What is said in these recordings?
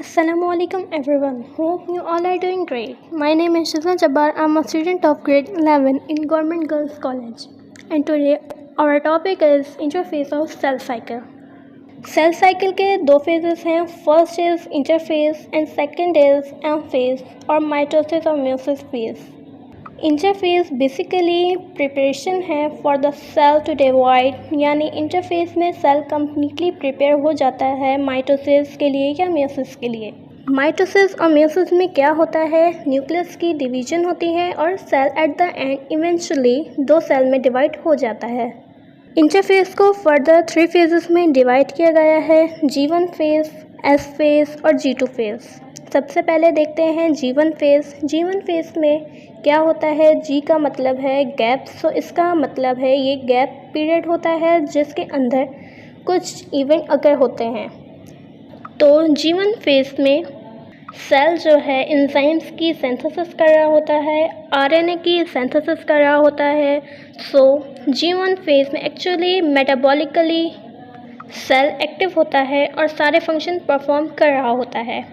Assalamualaikum everyone. Hope you all are doing great. My name is Shizna Jabbar. I'm a student of grade 11 in Government Girls College. And today our topic is interphase of cell cycle. Cell cycle के दो phases हैं. First is interphase and second is M phase और mitosis और meiosis phase. Interphase basically preparation है for the cell to divide, यानी interphase में cell completely prepare हो जाता है माइटोसिस के लिए या मियोसिस के लिए। माइटोसिस और मियोसिस में क्या होता है, न्यूक्लियस की डिवीजन होती है और cell at the end eventually दो सेल में डिवाइड हो जाता है। इंटरफेस को फर्दर 3 फेजेस में डिवाइड किया गया है, G1 फेज, S फेज और G2 फेज। सबसे पहले देखते हैं G1 फेज। G1 फेज में क्या होता है, G का मतलब है गैप, सो इसका मतलब है ये गैप पीरियड होता है जिसके अंदर कुछ इवेंट अगर होते हैं। तो G1 फेज में सेल जो है एंजाइम्स की सिंथेसिस कर रहा होता है, आरएनए की सिंथेसिस कर रहा होता है। सो G1 फेज में एक्चुअली मेटाबॉलिकली सेल एक्टिव होता है और सारे फंक्शन परफॉर्म कर रहा होता है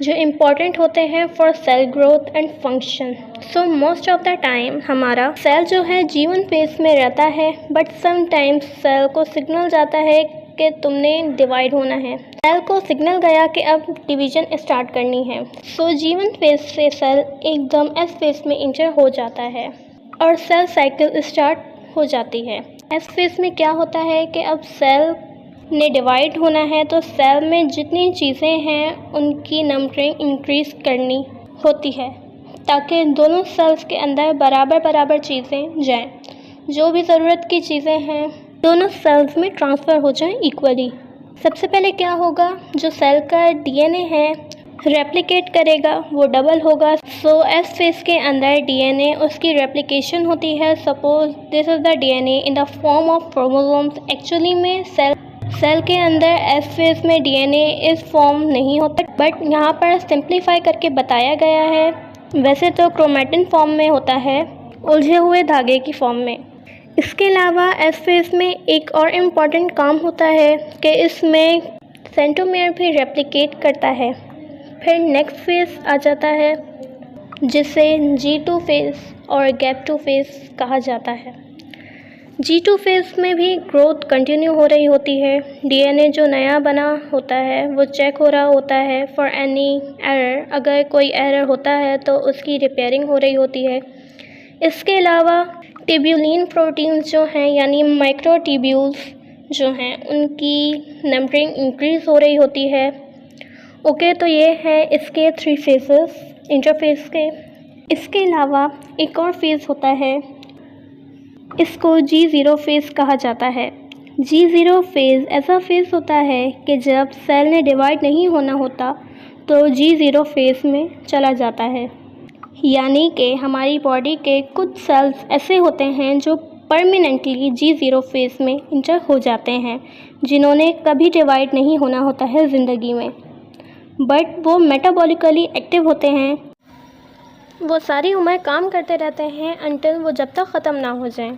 जो इम्पॉर्टेंट होते हैं for sale growth and function. So most of the time हमारा सेल जो है G1 फेज में रहता है, बट समटाइम्स सेल को सिग्नल जाता है कि तुमने डिवाइड होना है। सेल को सिग्नल गया कि अब डिवीजन स्टार्ट करनी है। सो G1 फेज से सेल एकदम S फेज में इंटर हो जाता है और सेल साइकिल स्टार्ट हो जाती है। S फेज में क्या होता है कि अब सेल ने डिवाइड होना है, तो सेल में जितनी चीज़ें हैं उनकी नंबरिंग इंक्रीज़ करनी होती है ताकि दोनों सेल्स के अंदर बराबर बराबर चीज़ें जाएं। जो भी ज़रूरत की चीज़ें हैं दोनों सेल्स में ट्रांसफ़र हो जाएं इक्वली। सबसे पहले क्या होगा, जो सेल का डीएनए है रेप्लिकेट करेगा, वो डबल होगा। सो एस फेज के अंदर डीएनए उसकी रेप्लिकेशन होती है। Suppose this is the DNA in the form of chromosomes. Actually में सेल के अंदर एस फेज में डीएनए इस फॉर्म नहीं होता, बट यहाँ पर सिंप्लीफाई करके बताया गया है। वैसे तो क्रोमैटिन फॉर्म में होता है, उलझे हुए धागे की फॉर्म में। इसके अलावा एस फेज में एक और इम्पॉर्टेंट काम होता है कि इसमें सेंट्रोमियर भी रेप्लिकेट करता है। फिर नेक्स्ट फेज आ जाता है जिसे G2 फेज और गैप 2 फेज कहा जाता है। G2 फेज में भी ग्रोथ कंटिन्यू हो रही होती है। डीएनए जो नया बना होता है वो चेक हो रहा होता है फॉर एनी एरर। अगर कोई एरर होता है तो उसकी रिपेयरिंग हो रही होती है। इसके अलावा ट्यूब्यूलिन प्रोटीन्स जो हैं यानी माइक्रोट्यूब्यूल्स जो हैं उनकी नंबरिंग इंक्रीज़ हो रही होती है। ओके, तो ये है इसके 3 फेजेस इंटरफेस के। इसके अलावा एक और फेज़ होता है, इसको G0 फेज़ कहा जाता है। G0 फेज़ ऐसा फेज़ होता है कि जब सेल ने डिवाइड नहीं होना होता तो G0 फेज़ में चला जाता है। यानी कि हमारी बॉडी के कुछ सेल्स ऐसे होते हैं जो परमानेंटली G0 फेज़ में इंटर हो जाते हैं, जिन्होंने कभी डिवाइड नहीं होना होता है ज़िंदगी में, बट वो मेटाबॉलिकली एक्टिव होते हैं। वो सारी उम्र काम करते रहते हैं अनटिल वो जब तक ख़त्म ना हो जाएं।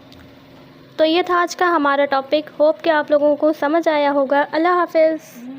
तो ये था आज का हमारा टॉपिक। होप कि आप लोगों को समझ आया होगा। अल्लाह हाफ़िज़।